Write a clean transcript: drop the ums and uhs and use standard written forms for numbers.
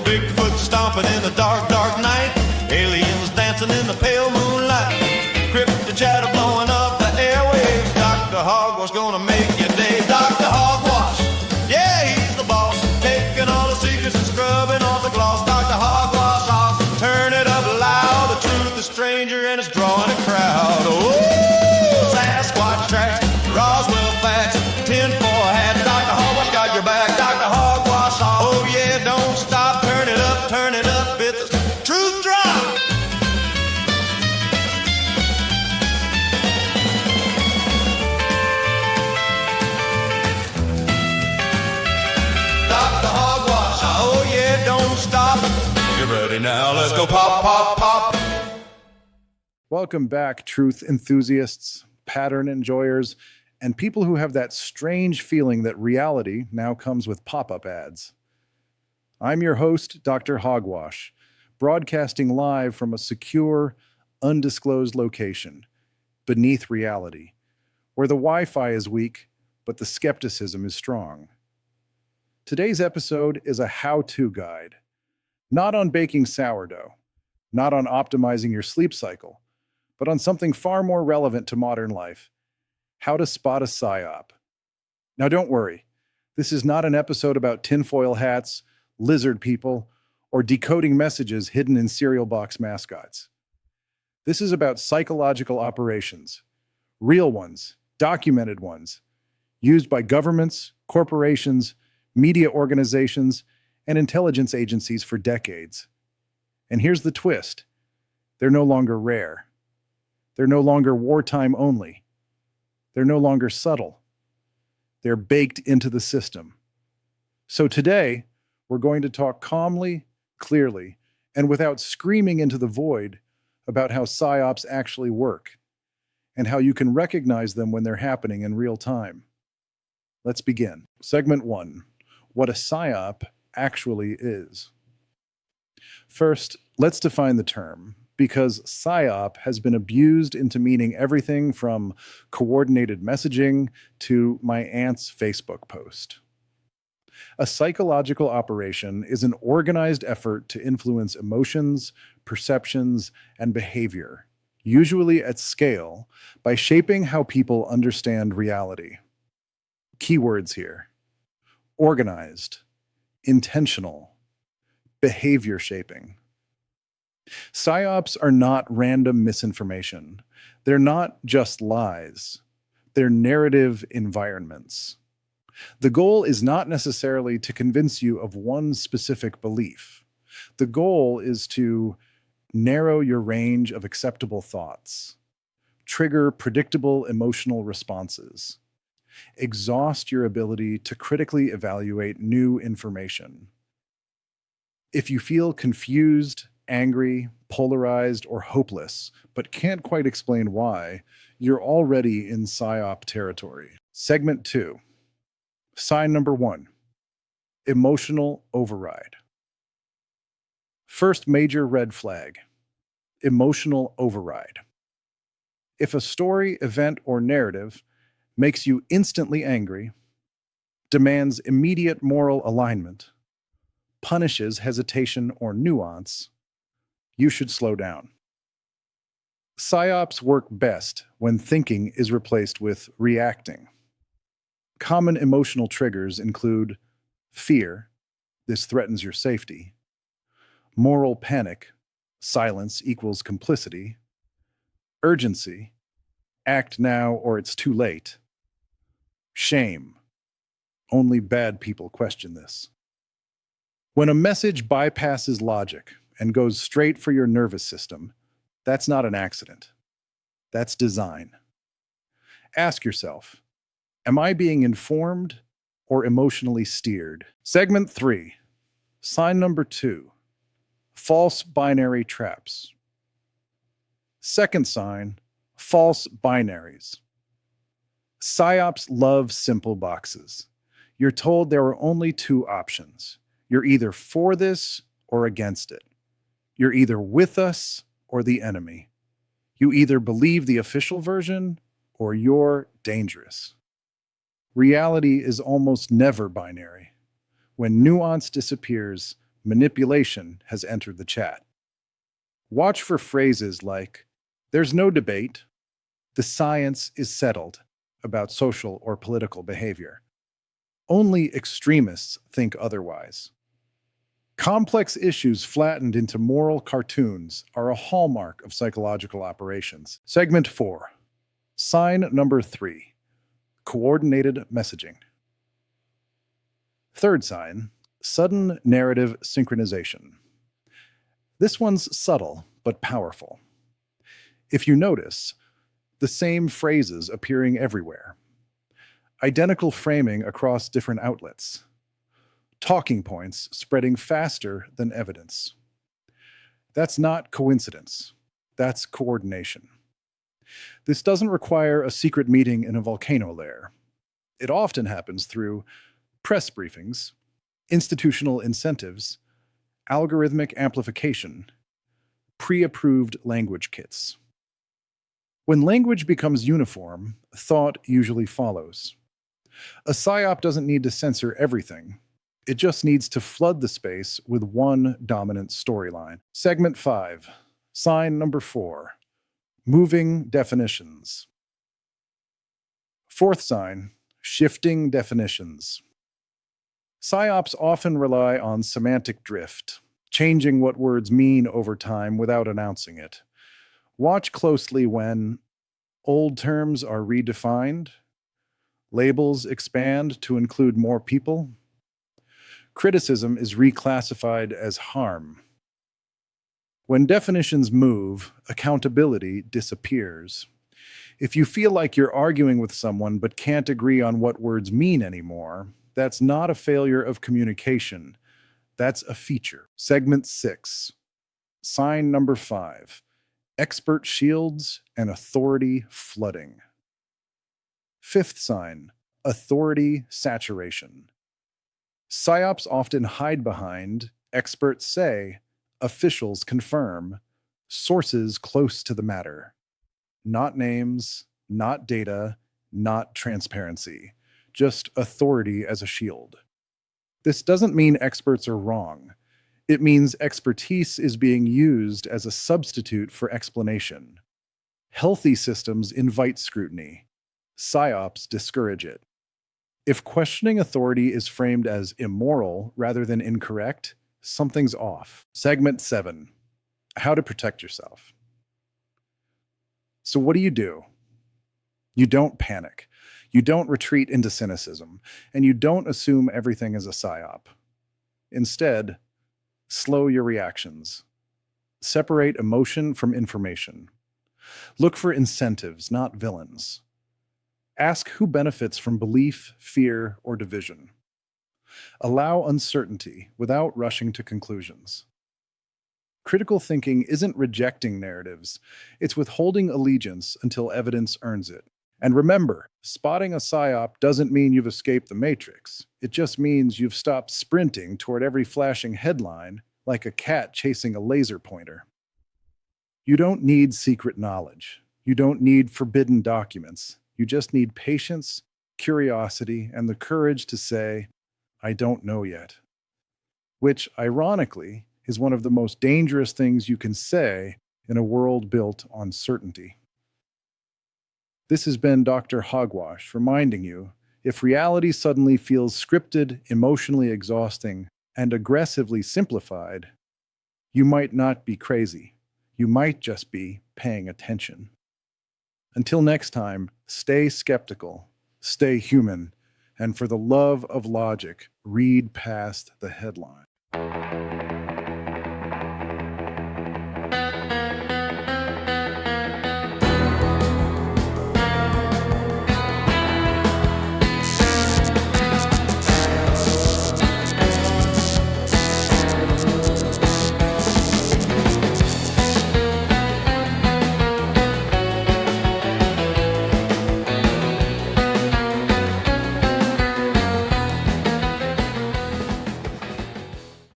Bigfoot stomping in the dark, dark night. Aliens dancing in the pale moonlight. Cryptid chatter blowing up the airwaves. Dr. Hogwash gonna make your day. Dr. Hogwash, yeah, he's the boss. Taking all the secrets and scrubbing off the gloss. Dr. Hogwash, awesome. Turn it up loud. The truth is stranger and it's drawing a crowd. Oh, Sasquatch tracks, Roswell facts, tinfoil hats. Dr. Hogwash got your back. Dr. Hogwash, oh yeah, don't stop. Turn it up. It's a truth drop. Dr. Hogwash, oh yeah, don't stop. You ready now? Let's go pop, pop, pop. Welcome back, truth enthusiasts, pattern enjoyers, and people who have that strange feeling that reality now comes with pop-up ads. I'm your host, Dr. Hogwash, broadcasting live from a secure, undisclosed location beneath reality, where the Wi-Fi is weak, but the skepticism is strong. Today's episode is a how-to guide, not on baking sourdough, not on optimizing your sleep cycle, but on something far more relevant to modern life: how to spot a psyop. Now don't worry, this is not an episode about tinfoil hats, lizard people, or decoding messages hidden in cereal box mascots. This is about psychological operations, real ones, documented ones, used by governments, corporations, media organizations, and intelligence agencies for decades. And here's the twist: they're no longer rare. They're no longer wartime only. They're no longer subtle. They're baked into the system. So today, we're going to talk calmly, clearly, and without screaming into the void about how psyops actually work and how you can recognize them when they're happening in real time. Let's begin. Segment 1, what a psyop actually is. First, let's define the term, because psyop has been abused into meaning everything from coordinated messaging to my aunt's Facebook post. A psychological operation is an organized effort to influence emotions, perceptions, and behavior, usually at scale, by shaping how people understand reality. Keywords here: organized, intentional, behavior shaping. Psyops are not random misinformation. They're not just lies. They're narrative environments. The goal is not necessarily to convince you of one specific belief. The goal is to narrow your range of acceptable thoughts, trigger predictable emotional responses, exhaust your ability to critically evaluate new information. If you feel confused, angry, polarized, or hopeless, but can't quite explain why, you're already in psyop territory. Segment 2. Sign number 1. Emotional override. First major red flag: emotional override. If a story, event, or narrative makes you instantly angry, demands immediate moral alignment, punishes hesitation or nuance, you should slow down. Psyops work best when thinking is replaced with reacting. Common emotional triggers include fear, this threatens your safety; moral panic, silence equals complicity; urgency, act now or it's too late; shame, only bad people question this. When a message bypasses logic and goes straight for your nervous system, that's not an accident. That's design. Ask yourself, am I being informed or emotionally steered? Segment 3. Sign number 2. False binary traps. Second sign, false binaries. Psyops love simple boxes. You're told there are only two options. You're either for this or against it. You're either with us or the enemy. You either believe the official version or you're dangerous. Reality is almost never binary. When nuance disappears, Manipulation has entered the chat. Watch for phrases like, "There's no debate," "The science is settled," about social or political behavior. Only extremists think otherwise. Complex issues flattened into moral cartoons are a hallmark of psychological operations. Segment 4. Sign number 3. Coordinated messaging. Third sign, sudden narrative synchronization. This one's subtle but powerful. If you notice, the same phrases appearing everywhere. Identical framing across different outlets. Talking points spreading faster than evidence. That's not coincidence. That's coordination. This doesn't require a secret meeting in a volcano lair. It often happens through press briefings, institutional incentives, algorithmic amplification, pre-approved language kits. When language becomes uniform, thought usually follows. A psyop doesn't need to censor everything. It just needs to flood the space with one dominant storyline. Segment 5. Sign number 4. Moving definitions. Fourth sign, shifting definitions. Psyops often rely on semantic drift, changing what words mean over time without announcing it. Watch closely when old terms are redefined, labels expand to include more people, criticism is reclassified as harm. When definitions move, accountability disappears. If you feel like you're arguing with someone but can't agree on what words mean anymore, that's not a failure of communication. That's a feature. Segment 6. Sign number 5. Expert shields and authority flooding. Fifth sign, authority saturation. Psyops often hide behind, experts say, officials confirm, sources close to the matter. Not names, not data, not transparency, just authority as a shield. This doesn't mean experts are wrong. It means expertise is being used as a substitute for explanation. Healthy systems invite scrutiny. Psyops discourage it. If questioning authority is framed as immoral rather than incorrect, something's off. Segment 7. How to protect yourself. So what do? You don't panic. You don't retreat into cynicism. And you don't assume everything is a psyop. Instead, slow your reactions. Separate emotion from information. Look for incentives, not villains. Ask who benefits from belief, fear, or division. Allow uncertainty without rushing to conclusions. Critical thinking isn't rejecting narratives, it's withholding allegiance until evidence earns it. And remember, spotting a psyop doesn't mean you've escaped the matrix. It just means you've stopped sprinting toward every flashing headline like a cat chasing a laser pointer. You don't need secret knowledge. You don't need forbidden documents. You just need patience, curiosity, and the courage to say, "I don't know yet." Which, ironically, is one of the most dangerous things you can say in a world built on certainty. This has been Dr. Hogwash reminding you, if reality suddenly feels scripted, emotionally exhausting, and aggressively simplified, you might not be crazy. You might just be paying attention. Until next time, stay skeptical, stay human, and for the love of logic, read past the headline.